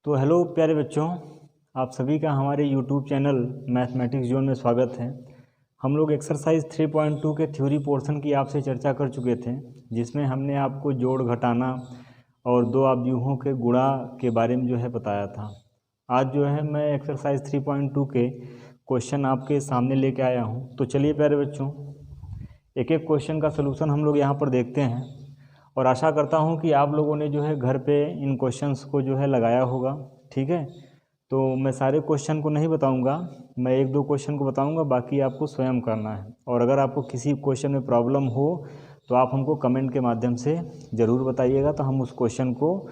तो हेलो प्यारे बच्चों, आप सभी का हमारे यूट्यूब चैनल मैथमेटिक्स जोन में स्वागत है। हम लोग एक्सरसाइज 3.2 के थ्योरी पोर्शन की आपसे चर्चा कर चुके थे, जिसमें हमने आपको जोड़ घटाना और दो अवयवों के गुणा के बारे में जो है बताया था। आज जो है मैं एक्सरसाइज 3.2 के क्वेश्चन आपके सामने लेके आया हूँ। तो चलिए प्यारे बच्चों, एक एक क्वेश्चन का सलूशन हम लोग यहाँ पर देखते हैं और आशा करता हूँ कि आप लोगों ने जो है घर पे इन क्वेश्चंस को जो है लगाया होगा। ठीक है, तो मैं सारे क्वेश्चन को नहीं बताऊँगा, मैं एक दो क्वेश्चन को बताऊँगा, बाकी आपको स्वयं करना है। और अगर आपको किसी क्वेश्चन में प्रॉब्लम हो तो आप हमको कमेंट के माध्यम से ज़रूर बताइएगा, तो हम उस क्वेश्चन को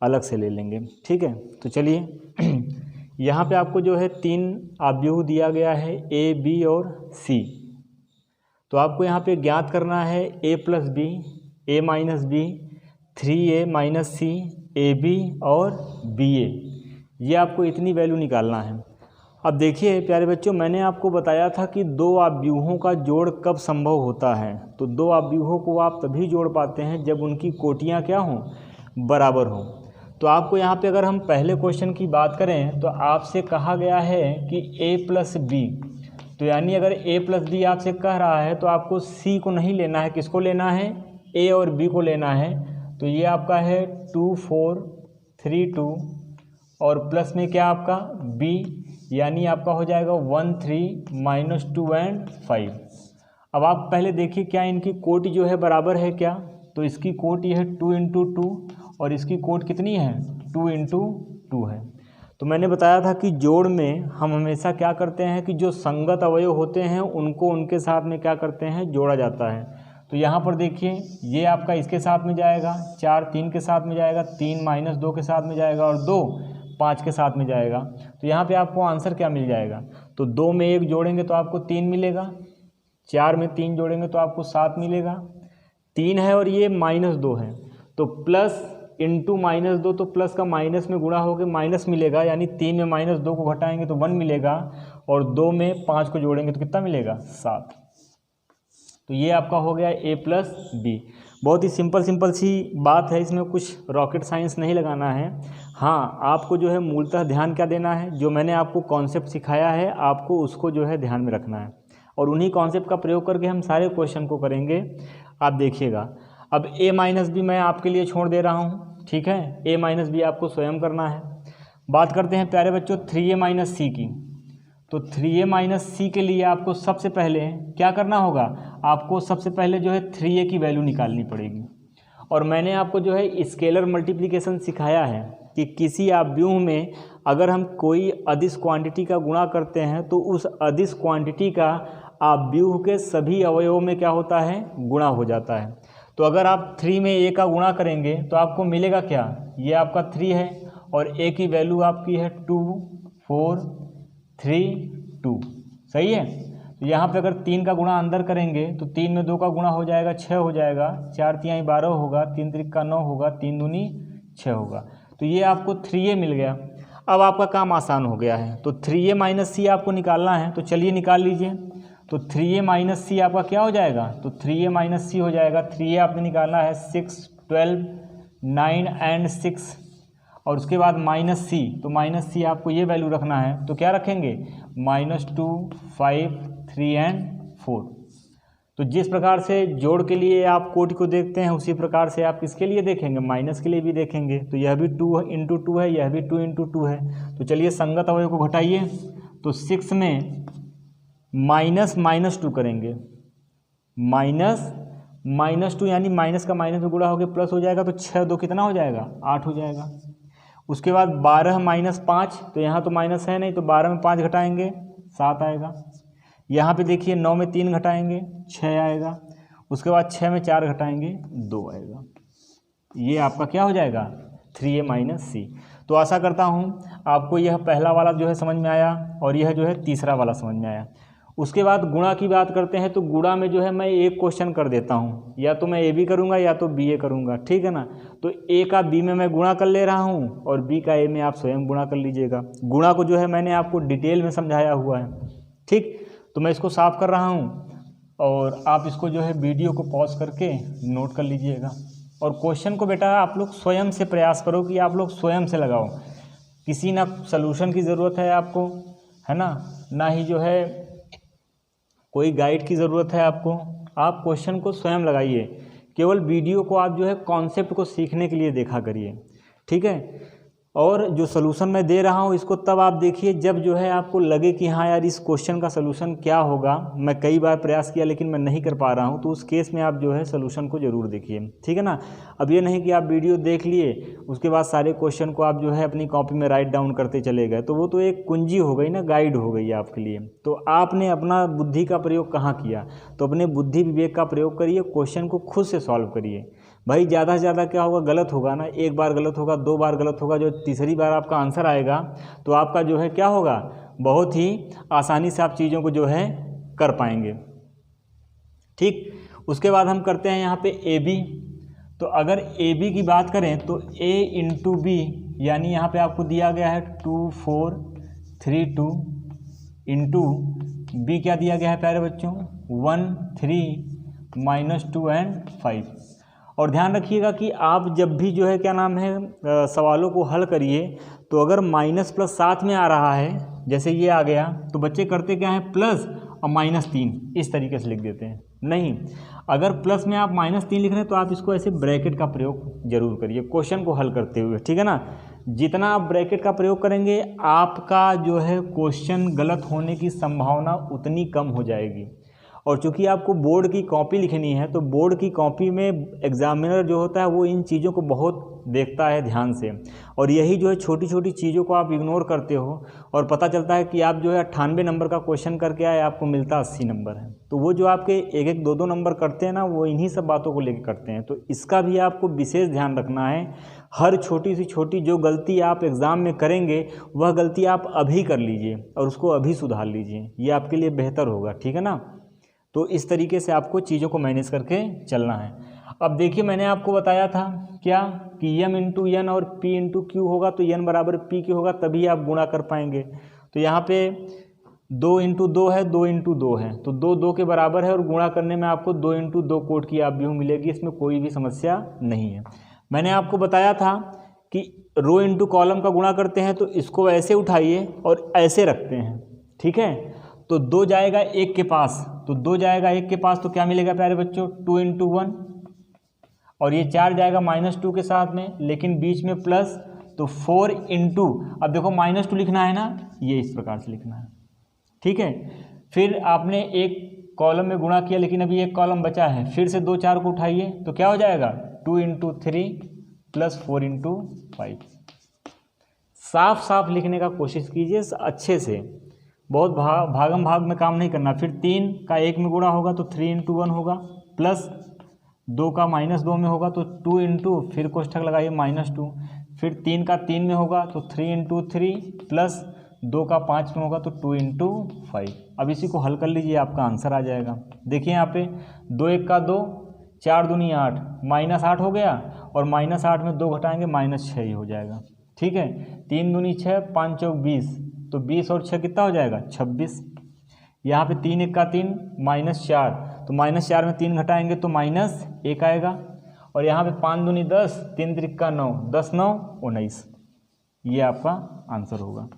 अलग से ले लेंगे। ठीक है, तो चलिए यहाँ पे आपको जो है तीन अवयव दिया गया है, ए, बी और सी। तो आपको यहाँ पे ज्ञात करना है a plus B, a minus B, 3a minus C, A B और बी ए। ये आपको इतनी वैल्यू निकालना है। अब देखिए प्यारे बच्चों, मैंने आपको बताया था कि दो अवयवों का जोड़ कब संभव होता है। तो दो अवयवों को आप तभी जोड़ पाते हैं जब उनकी कोटियाँ क्या हों, बराबर हों। तो आपको यहाँ पे अगर हम पहले क्वेश्चन की बात करें तो आपसे कहा गया है कि a प्लस बी, तो यानी अगर a प्लस बी आपसे कह रहा है तो आपको c को नहीं लेना है, किसको लेना है, a और b को लेना है। तो ये आपका है 2 4 3 2 और प्लस में क्या आपका b, यानी आपका हो जाएगा 1 3 माइनस 2 एंड 5। अब आप पहले देखिए क्या इनकी कोटि जो है बराबर है क्या। तो इसकी कोटि है 2 इंटू 2 और इसकी कोट कितनी है, 2 इंटू 2 है। तो मैंने बताया था कि जोड़ में हम हमेशा क्या करते हैं कि जो संगत अवयव होते हैं उनको उनके साथ में क्या करते हैं, जोड़ा जाता है। तो यहाँ पर देखिए ये आपका इसके साथ में जाएगा, 4 3 के साथ में जाएगा, 3 माइनस 2 के साथ में जाएगा और 2 5 के साथ में जाएगा। तो यहाँ पे आपको आंसर क्या मिल जाएगा, तो 2 में 1 जोड़ेंगे तो आपको 3 मिलेगा, 4 में 3 जोड़ेंगे तो आपको 7 मिलेगा, 3 है और ये माइनस 2 है। तो प्लस इंटू माइनस 2, तो प्लस का माइनस में गुणा होकर माइनस मिलेगा, यानी 3 में माइनस 2 को घटाएंगे तो 1 मिलेगा और 2 में 5 को जोड़ेंगे तो कितना मिलेगा, 7। तो ये आपका हो गया a प्लस बी। बहुत ही सिंपल सी बात है, इसमें कुछ रॉकेट साइंस नहीं लगाना है। हाँ, आपको जो है मूलतः ध्यान क्या देना है, जो मैंने आपको कॉन्सेप्ट सिखाया है आपको उसको जो है ध्यान में रखना है और उन्हीं कॉन्सेप्ट का प्रयोग करके हम सारे क्वेश्चन को करेंगे। आप देखिएगा, अब a माइनस बी मैं आपके लिए छोड़ दे रहा हूँ। ठीक है, a माइनस बी आपको स्वयं करना है। बात करते हैं प्यारे बच्चों 3a माइनस सी की। तो 3a माइनस सी के लिए आपको सबसे पहले क्या करना होगा, आपको सबसे पहले जो है 3a की वैल्यू निकालनी पड़ेगी। और मैंने आपको जो है स्केलर मल्टीप्लिकेशन सिखाया है कि किसी अवयव में अगर हम कोई अदिश क्वांटिटी का गुणा करते हैं तो उस अदिश क्वांटिटी का अवयव के सभी अवयवों में क्या होता है, गुणा हो जाता है। तो अगर आप 3 में a का गुणा करेंगे तो आपको मिलेगा क्या, ये आपका 3 है और a की वैल्यू आपकी है 2 4 3 2। सही है। तो यहाँ पे अगर 3 का गुणा अंदर करेंगे तो 3 में 2 का गुणा हो जाएगा, 6 हो जाएगा, 4 तिहाई 12 होगा, 3 त्रिक का 9 होगा, 3 दूनी 6 होगा। तो ये आपको 3a मिल गया। अब आपका काम आसान हो गया है। तो 3a माइनस सी आपको निकालना है, तो चलिए निकाल लीजिए। तो 3a माइनस सी आपका क्या हो जाएगा, तो 3a माइनस सी हो जाएगा। 3a आपने निकालना है 6 12 9 एंड 6 और उसके बाद माइनस सी, तो माइनस सी आपको ये वैल्यू रखना है। तो क्या रखेंगे, -2 5 3 एंड 4। तो जिस प्रकार से जोड़ के लिए आप कोटि को देखते हैं उसी प्रकार से आप किसके लिए देखेंगे, माइनस के लिए भी देखेंगे। तो यह भी 2 इंटू 2 है, यह भी 2 इंटू 2 है। तो चलिए संगत अवयव को घटाइए। तो 6 में -2 करेंगे, -2 यानी माइनस का माइनस में गुणा होकर प्लस हो जाएगा। तो 6 2 कितना हो जाएगा, 8 हो जाएगा। उसके बाद 12 माइनस 5, तो यहाँ तो माइनस है नहीं, तो 12 में 5 घटाएंगे 7 आएगा। यहाँ पे देखिए 9 में 3 घटाएंगे 6 आएगा। उसके बाद 6 में 4 घटाएंगे 2 आएगा। ये आपका क्या हो जाएगा, 3a माइनस सी। तो आशा करता हूँ आपको यह पहला वाला जो है समझ में आया और यह जो है तीसरा वाला समझ में आया। उसके बाद गुणा की बात करते हैं। तो गुणा में जो है मैं एक क्वेश्चन कर देता हूँ, या तो मैं ए बी करूँगा या तो बी ए करूँगा। ठीक है ना। तो ए का बी में मैं गुणा कर ले रहा हूँ और बी का ए में आप स्वयं गुणा कर लीजिएगा। गुणा को जो है मैंने आपको डिटेल में समझाया हुआ है। ठीक, तो मैं इसको साफ कर रहा हूँ और आप इसको जो है वीडियो को पॉज करके नोट कर लीजिएगा। और क्वेश्चन को बेटा आप लोग स्वयं से प्रयास करो कि आप लोग स्वयं से लगाओ। किसी ना सलूशन की ज़रूरत है आपको, है ना ही जो है कोई गाइड की ज़रूरत है आपको। आप क्वेश्चन को स्वयं लगाइए, केवल वीडियो को आप जो है कॉन्सेप्ट को सीखने के लिए देखा करिए, ठीक है। और जो सलूशन मैं दे रहा हूँ इसको तब आप देखिए जब जो है आपको लगे कि हाँ यार इस क्वेश्चन का सलूशन क्या होगा। मैं कई बार प्रयास किया लेकिन मैं नहीं कर पा रहा हूँ, तो उस केस में आप जो है सलूशन को ज़रूर देखिए, ठीक है ना। अब ये नहीं कि आप वीडियो देख लिए उसके बाद सारे क्वेश्चन को आप जो है अपनी कॉपी में राइट डाउन करते चले गए, तो वो तो एक कुंजी हो गई ना, गाइड हो गई आपके लिए। तो आपने अपना बुद्धि का प्रयोग कहाँ किया, तो अपने बुद्धि विवेक का प्रयोग करिए, क्वेश्चन को खुद से सॉल्व करिए। भाई ज़्यादा से ज़्यादा क्या होगा, गलत होगा ना, एक बार गलत होगा, 2 बार गलत होगा, जो तीसरी बार आपका आंसर आएगा तो आपका जो है क्या होगा, बहुत ही आसानी से आप चीज़ों को जो है कर पाएंगे, ठीक। उसके बाद हम करते हैं यहाँ पे ए बी। तो अगर ए बी की बात करें तो a इंटू बी, यानी यहाँ पे आपको दिया गया है 2 4 3 2 इंटू बी क्या दिया गया है प्यारे बच्चों 1 3 -2 एंड 5। और ध्यान रखिएगा कि आप जब भी जो है क्या नाम है सवालों को हल करिए तो अगर माइनस प्लस साथ में आ रहा है, जैसे ये आ गया, तो बच्चे करते क्या है प्लस और -3 इस तरीके से लिख देते हैं। नहीं, अगर प्लस में आप -3 लिख रहे हैं तो आप इसको ऐसे ब्रैकेट का प्रयोग जरूर करिए क्वेश्चन को हल करते हुए, ठीक है ना। जितना आप ब्रैकेट का प्रयोग करेंगे आपका जो है क्वेश्चन गलत होने की संभावना उतनी कम हो जाएगी। और चूंकि आपको बोर्ड की कॉपी लिखनी है तो बोर्ड की कॉपी में एग्जामिनर जो होता है वो इन चीज़ों को बहुत देखता है ध्यान से, और यही जो है छोटी छोटी चीज़ों को आप इग्नोर करते हो और पता चलता है कि आप जो है 98 नंबर का क्वेश्चन करके आए, आपको मिलता 80 नंबर है। तो वो जो आपके 1-1 2-2 नंबर करते हैं ना, वो इन्हीं सब बातों को लेकर करते हैं। तो इसका भी आपको विशेष ध्यान रखना है। हर छोटी सी छोटी जो गलती आप एग्ज़ाम में करेंगे वह गलती आप अभी कर लीजिए और उसको अभी सुधार लीजिए, ये आपके लिए बेहतर होगा, ठीक है ना। तो इस तरीके से आपको चीज़ों को मैनेज करके चलना है। अब देखिए मैंने आपको बताया था क्या कि m इंटू एन और p इंटू क्यू होगा तो n बराबर p क्यू होगा, तभी आप गुणा कर पाएंगे। तो यहाँ पे 2 इंटू 2 है, 2 इंटू 2 है, तो 2 2 के बराबर है और गुणा करने में आपको 2 इंटू 2 कोट की आप व्यू मिलेगी, इसमें कोई भी समस्या नहीं है। मैंने आपको बताया था कि रो इंटू कॉलम का गुणा करते हैं तो इसको ऐसे उठाइए और ऐसे रखते हैं, ठीक है। तो 2 जाएगा 1 के पास, तो 2 जाएगा 1 के पास तो क्या मिलेगा प्यारे बच्चों 2 इंटू 1, और ये 4 जाएगा -2 के साथ में, लेकिन बीच में प्लस, तो 4 इंटू, अब देखो -2 लिखना है ना, ये इस प्रकार से लिखना है, ठीक है। फिर आपने एक कॉलम में गुणा किया लेकिन अभी एक कॉलम बचा है, फिर से 2 4 को उठाइए तो क्या हो जाएगा 2 इंटू 3 प्लस 4 इंटू 5। साफ साफ लिखने का कोशिश कीजिए अच्छे से, बहुत भागम भाग में काम नहीं करना। फिर 3 का 1 में गुणा होगा तो 3 इंटू 1 होगा, प्लस 2 का -2 में होगा तो 2 इंटू, फिर कोष्ठक लगाइए -2, फिर 3 का 3 में होगा तो 3 इंटू 3, प्लस 2 का 5 में होगा तो 2 इंटू 5। अब इसी को हल कर लीजिए, आपका आंसर आ जाएगा। देखिए यहाँ पे 2 1 का 2, 4 दूनी 8, -8 हो गया, और -8 में 2 घटाएंगे -6 ही हो जाएगा, ठीक है। 3 दूनी 6, 5 चौक 20, तो 20 और 6 कितना हो जाएगा 26। यहाँ पे 3 1 का 3, -4, तो -4 में 3 घटाएंगे तो -1 आएगा, और यहाँ पे 5 दूनी 10, 3 त्रिक का 9, 10 9 19, ये आपका आंसर होगा,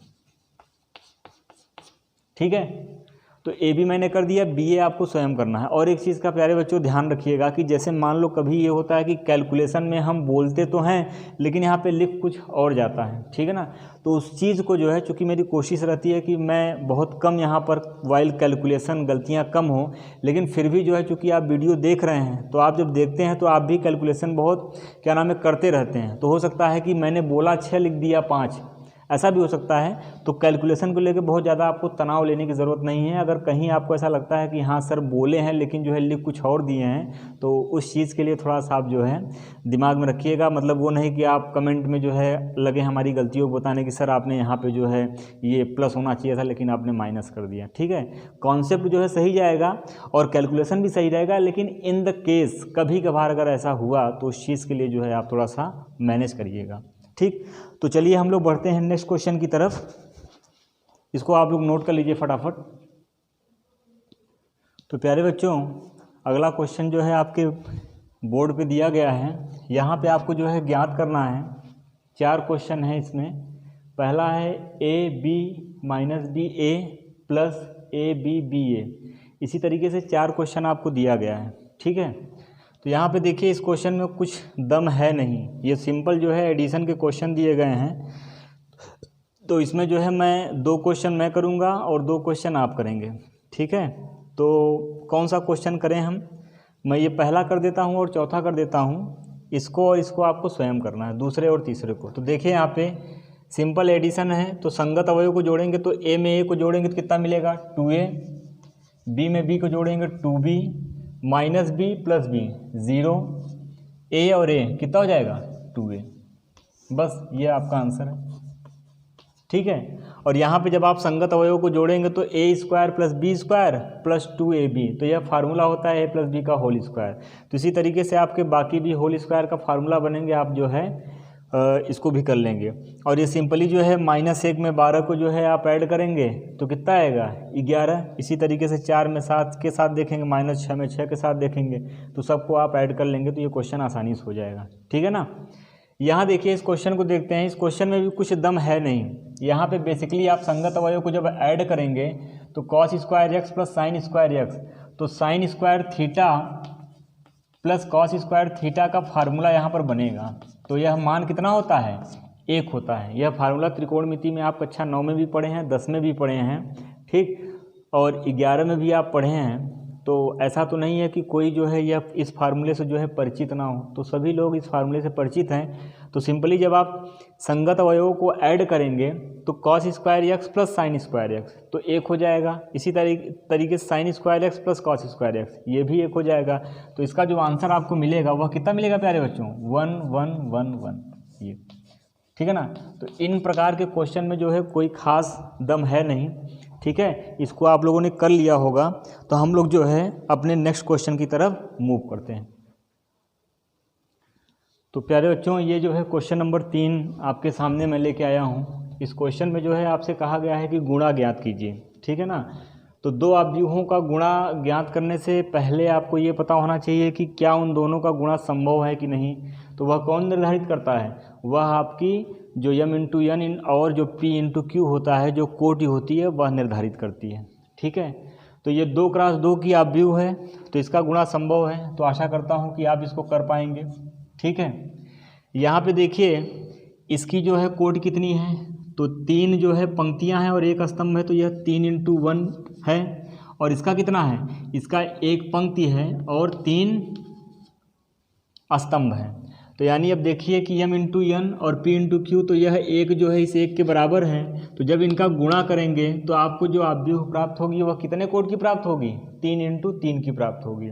ठीक है। तो ए बी मैंने कर दिया, बी ए आपको स्वयं करना है। और एक चीज़ का प्यारे बच्चों ध्यान रखिएगा कि जैसे मान लो कभी ये होता है कि कैलकुलेशन में हम बोलते तो हैं लेकिन यहाँ पे लिख कुछ और जाता है, ठीक है ना। तो उस चीज़ को जो है, चूँकि मेरी कोशिश रहती है कि मैं बहुत कम यहाँ पर वाइल कैलकुलेशन गलतियाँ कम हो, लेकिन फिर भी जो है चूँकि आप वीडियो देख रहे हैं तो आप जब देखते हैं तो आप भी कैलकुलेशन बहुत क्या नाम है करते रहते हैं। तो हो सकता है कि मैंने बोला 6 लिख दिया 5, ऐसा भी हो सकता है। तो कैलकुलेशन को लेकर बहुत ज़्यादा आपको तनाव लेने की ज़रूरत नहीं है। अगर कहीं आपको ऐसा लगता है कि हाँ सर बोले हैं लेकिन जो है लिख कुछ और दिए हैं, तो उस चीज़ के लिए थोड़ा सा आप जो है दिमाग में रखिएगा। मतलब वो नहीं कि आप कमेंट में जो है लगे हमारी गलतियों को बताने की, सर आपने यहाँ पे जो है ये प्लस होना चाहिए था लेकिन आपने माइनस कर दिया, ठीक है। कॉन्सेप्ट जो है सही जाएगा और कैलकुलेशन भी सही रहेगा, लेकिन इन द केस कभी कभार अगर ऐसा हुआ तो उस चीज़ के लिए जो है आप थोड़ा सा मैनेज करिएगा, ठीक। तो चलिए हम लोग बढ़ते हैं नेक्स्ट क्वेश्चन की तरफ। इसको आप लोग नोट कर लीजिए फटाफट। तो प्यारे बच्चों अगला क्वेश्चन जो है आपके बोर्ड पे दिया गया है, यहाँ पे आपको जो है ज्ञात करना है। 4 क्वेश्चन है इसमें। पहला है A B minus B A plus A B B A. इसी तरीके से 4 क्वेश्चन आपको दिया गया है, ठीक है। तो यहाँ पे देखिए इस क्वेश्चन में कुछ दम है नहीं, ये सिंपल जो है एडिशन के क्वेश्चन दिए गए हैं। तो इसमें जो है मैं 2 क्वेश्चन मैं करूँगा और 2 क्वेश्चन आप करेंगे, ठीक है। तो कौन सा क्वेश्चन करें हम, मैं ये पहला कर देता हूँ और चौथा कर देता हूँ। इसको और इसको आपको स्वयं करना है, दूसरे और तीसरे को। तो देखिए यहाँ पे सिंपल एडिशन है, तो संगत अवयव को जोड़ेंगे तो ए में ए को जोड़ेंगे तो कितना मिलेगा 2a, बी में बी को जोड़ेंगे 2b minus B plus B 0, A और ए कितना हो जाएगा 2a। बस ये आपका आंसर है, ठीक है। और यहाँ पे जब आप संगत अवयव को जोड़ेंगे तो A square plus B square plus 2ab, तो यह फार्मूला होता है ए प्लस बी का होल स्क्वायर। तो इसी तरीके से आपके बाकी भी होल स्क्वायर का फार्मूला बनेंगे, आप जो है इसको भी कर लेंगे। और ये सिंपली जो है -1 में 12 को जो है आप ऐड करेंगे तो कितना आएगा 11। इसी तरीके से 4 में 7 के साथ देखेंगे, -6 में 6 के साथ देखेंगे, तो सबको आप ऐड कर लेंगे तो ये क्वेश्चन आसानी से हो जाएगा, ठीक है ना। यहाँ देखिए इस क्वेश्चन को देखते हैं, इस क्वेश्चन में भी कुछ दम है नहीं। यहाँ पे बेसिकली आप संगत अवयव को जब ऐड करेंगे तो cos square X plus sine square X, तो sine square theta plus cos square theta का फार्मूला यहाँ पर बनेगा। तो यह मान कितना होता है 1 होता है। यह फार्मूला त्रिकोणमिति में आप कक्षा 9 में भी पढ़े हैं, 10 में भी पढ़े हैं, ठीक, और 11 में भी आप पढ़े हैं। तो ऐसा तो नहीं है कि कोई जो है यह इस फार्मूले से जो है परिचित ना हो, तो सभी लोग इस फार्मूले से परिचित हैं। तो सिंपली जब आप संगत अवयवों को ऐड करेंगे तो cos square X plus sine square X तो 1 हो जाएगा। इसी तरीके से sign square X plus cos square x ये भी 1 हो जाएगा। तो इसका जो आंसर आपको मिलेगा वह कितना मिलेगा प्यारे बच्चों 1 1 1 1, ये ठीक है ना। तो इन प्रकार के क्वेश्चन में जो है कोई खास दम है नहीं, ठीक है। इसको आप लोगों ने कर लिया होगा। तो हम लोग जो है अपने नेक्स्ट क्वेश्चन की तरफ मूव करते हैं। तो प्यारे बच्चों ये जो है क्वेश्चन नंबर 3 आपके सामने मैं लेके आया हूँ। इस क्वेश्चन में जो है आपसे कहा गया है कि गुणा ज्ञात कीजिए, ठीक है ना। तो 2 अवयवों का गुणा ज्ञात करने से पहले आपको ये पता होना चाहिए कि क्या उन दोनों का गुणा संभव है कि नहीं। तो वह कौन निर्धारित करता है, वह आपकी जो m इंटू n और जो p इंटू q होता है, जो कोटि होती है, वह निर्धारित करती है, ठीक है। तो ये 2 क्रॉस 2 की अवयव है, तो इसका गुणा संभव है। तो आशा करता हूँ कि आप इसको कर पाएंगे, ठीक है। यहाँ पे देखिए इसकी जो है कोटि कितनी है, तो 3 जो है पंक्तियाँ हैं और 1 स्तंभ है, तो यह 3 इंटू 1 है। और इसका कितना है, इसका 1 पंक्ति है और 3 स्तंभ है। तो यानी अब देखिए कि m इंटू n और p इंटू q, तो यह 1 जो है इस 1 के बराबर है। तो जब इनका गुणा करेंगे तो आपको जो अवयव प्राप्त होगी वह कितने कोटि की प्राप्त होगी 3 इंटू 3 की प्राप्त होगी,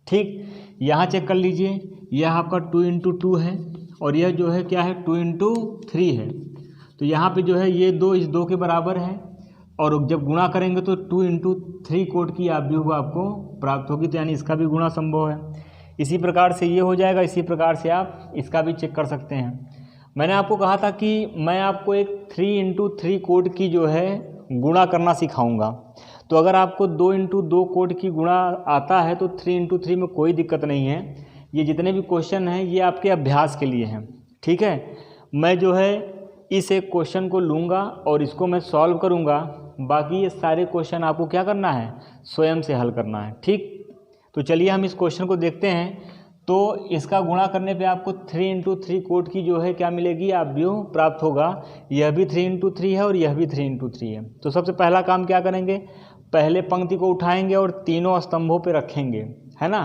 ठीक। यहाँ चेक कर लीजिए, यह आपका 2 इंटू 2 है और यह जो है क्या है 2 इंटू 3 है। तो यहाँ पे जो है ये 2 इस 2 के बराबर है और जब गुणा करेंगे तो 2 इंटू 3 कोटि की अवयव आपको प्राप्त होगी। तो यानी इसका भी गुणा संभव है। इसी प्रकार से ये हो जाएगा, इसी प्रकार से आप इसका भी चेक कर सकते हैं। मैंने आपको कहा था कि मैं आपको एक 3 इंटू 3 कोटि की जो है गुणा करना सिखाऊंगा। तो अगर आपको 2 इंटू 2 कोटि की गुणा आता है तो 3 इंटू 3 में कोई दिक्कत नहीं है। ये जितने भी क्वेश्चन हैं ये आपके अभ्यास के लिए हैं, ठीक है। मैं जो है इस एक क्वेश्चन को लूँगा और इसको मैं सॉल्व करूँगा। बाकी ये सारे क्वेश्चन आपको क्या करना है, स्वयं से हल करना है, ठीक। तो चलिए हम इस क्वेश्चन को देखते हैं। तो इसका गुणा करने पे आपको 3 इंटू 3 कोटि की जो है क्या मिलेगी, अवयव प्राप्त होगा। यह भी 3 इंटू 3 है और यह भी 3 इंटू 3 है। तो सबसे पहला काम क्या करेंगे, पहले पंक्ति को उठाएंगे और तीनों स्तंभों पे रखेंगे, है ना।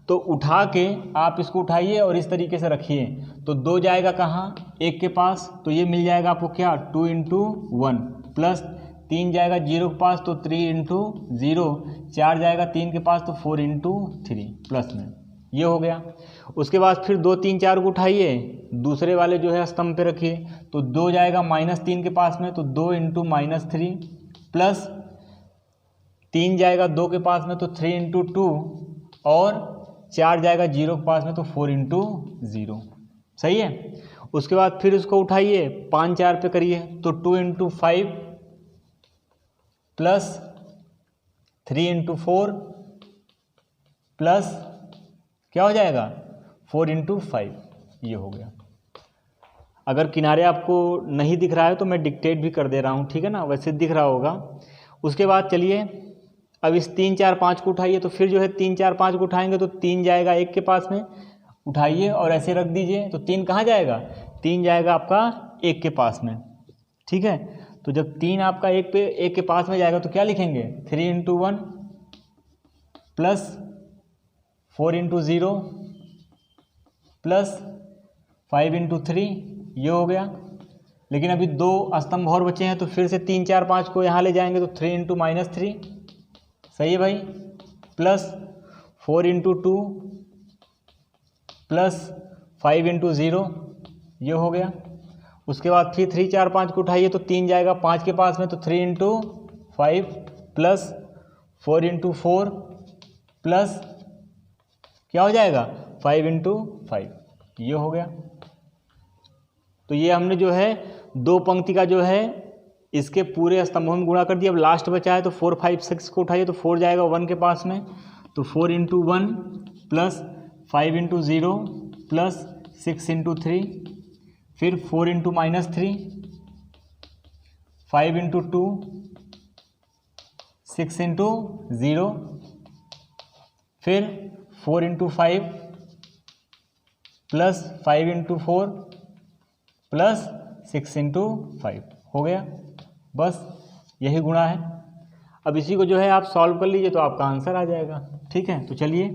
तो उठा के आप इसको उठाइए और इस तरीके से रखिए। तो 2 जाएगा कहाँ, 1 के पास, तो ये मिल जाएगा आपको क्या 2 इंटू 1 प्लस 3 जाएगा 0 के पास, तो 3 इंटू 0, 4 जाएगा 3 के पास, तो 4 इंटू 3 प्लस में, ये हो गया। उसके बाद फिर 2 3 4 को उठाइए, दूसरे वाले जो है स्तंभ पे रखिए। तो 2 जाएगा -3 के पास में, तो 2 इंटू -3 प्लस 3 जाएगा 2 के पास में, तो 3 इंटू 2 और 4 जाएगा 0 के पास में, तो 4 इंटू 0, सही है। उसके बाद फिर उसको उठाइए 5 4 पे करिए, तो 2 इंटू 5 प्लस 3 इंटू 4 प्लस क्या हो जाएगा 4 इंटू 5, ये हो गया। अगर किनारे आपको नहीं दिख रहा है तो मैं डिक्टेट भी कर दे रहा हूँ, ठीक है ना, वैसे दिख रहा होगा। उसके बाद चलिए अब इस 3 4 5 को उठाइए, तो फिर जो है 3 4 5 को उठाएंगे तो 3 जाएगा 1 के पास में, उठाइए और ऐसे रख दीजिए, तो 3 कहाँ जाएगा, 3 जाएगा आपका 1 के पास में, ठीक है। तो जब 3 आपका 1 के पास में जाएगा तो क्या लिखेंगे, 3 × 1 प्लस 4 × 0 प्लस 5 × 3, ये हो गया। लेकिन अभी 2 स्तंभ और बचे हैं, तो फिर से 3 4 5 को यहाँ ले जाएंगे तो 3 × -3, सही है भाई, प्लस 4 × 2 प्लस 5 × 0, ये हो गया। उसके बाद फिर 3 4 5 को उठाइए तो 3 जाएगा 5 के पास में, तो 3 × 5 प्लस 4 × 4 प्लस क्या हो जाएगा 5 × 5, ये हो गया। तो ये हमने जो है 2 पंक्ति का जो है इसके पूरे स्तंभों में गुणा कर दिया। अब लास्ट बचा है तो 4 5 6 को उठाइए तो 4 जाएगा 1 के पास में, तो 4 × 1 प्लस 5 × 0 प्लस 6 × 3, फिर 4 × -3, 5 × 2, 6 × 0, फिर 4 × 5 प्लस 5 × 4 प्लस 6 × 5, हो गया। बस यही गुणा है। अब इसी को जो है आप सॉल्व कर लीजिए तो आपका आंसर आ जाएगा, ठीक है। तो चलिए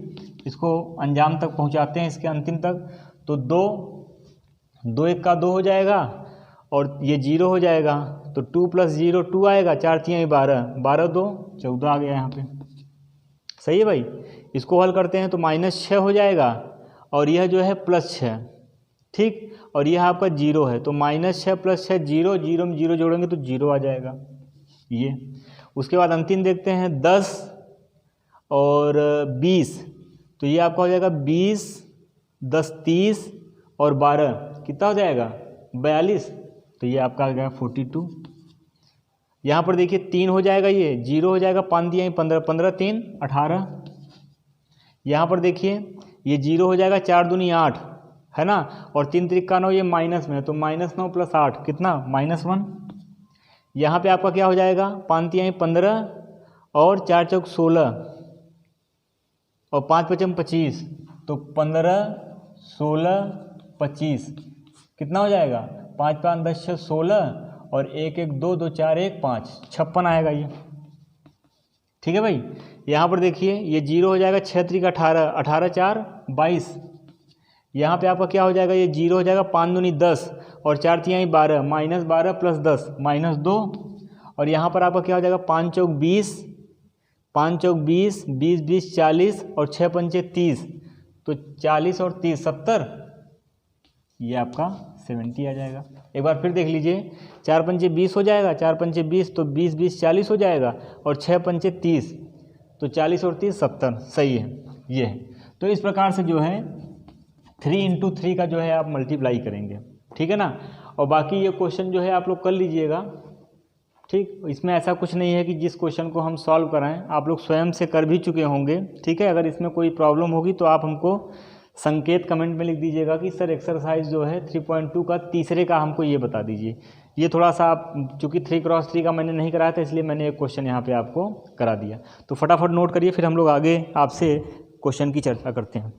इसको अंजाम तक पहुंचाते हैं, इसके अंतिम तक। तो 2 1 का 2 हो जाएगा और ये 0 हो जाएगा, तो 2 + 0 2 आएगा, 4 3 12, 12 2 14 आ गया यहाँ पे, सही है भाई। इसको हल करते हैं तो -6 हो जाएगा और यह जो है +6, ठीक, और यह आपका 0 है, तो -6 + 6 0, 0 में 0 जोड़ेंगे तो 0 आ जाएगा ये। उसके बाद अंतिम देखते हैं 10 और 20, तो ये आपका हो जाएगा 20 10 30 और 12 कितना हो जाएगा 42, तो ये आपका आ गया 42। यहाँ पर देखिए 3 हो जाएगा, ये 0 हो जाएगा, 5 दिए 15 15 3 18। यहाँ पर देखिए ये 0 हो जाएगा, 4 दूनी 8 है ना, और 3 त्रिक 9, ये माइनस में है, तो -9 + 8 कितना -1। यहाँ पे आपका क्या हो जाएगा, 5 3 15 और 4 चौक 16 और 5 5 25, तो 15 16 25 कितना हो जाएगा, 5 5 10 6 16 और 1 1 2 2 4 1 5 56 आएगा ये, ठीक है भाई। यहाँ पर देखिए ये 0 हो जाएगा, 6 त्रिक 18 18 4 22। यहाँ पे आपका क्या हो जाएगा, ये 0 हो जाएगा, 5 दूनी 10 और 4 3 12, -12 + 10 -2, और यहाँ पर आपका क्या हो जाएगा, 5 चौक 20 5 चौक 20 20 20 40 और 6 पंचे 30, तो 40 और 30 70, ये आपका 70 आ जाएगा। एक बार फिर देख लीजिए, 4 पंचे 20 हो जाएगा, 4 पंचे 20 तो 20 20 40 हो जाएगा, और 6 पंचे 30 तो 40 और 30 70, सही है ये है। तो इस प्रकार से जो है 3 × 3 का जो है आप मल्टीप्लाई करेंगे, ठीक है ना। और बाकी ये क्वेश्चन जो है आप लोग कर लीजिएगा, ठीक। इसमें ऐसा कुछ नहीं है कि जिस क्वेश्चन को हम सॉल्व कराएं, आप लोग स्वयं से कर भी चुके होंगे, ठीक है। अगर इसमें कोई प्रॉब्लम होगी तो आप हमको संकेत कमेंट में लिख दीजिएगा कि सर एक्सरसाइज जो है 3.2 का तीसरे का हमको ये बता दीजिए। ये थोड़ा सा आप चूँकि 3x3 का मैंने नहीं कराया था, इसलिए मैंने एक क्वेश्चन यहाँ पे आपको करा दिया। तो फटाफट नोट करिए, फिर हम लोग आगे आपसे क्वेश्चन की चर्चा करते हैं।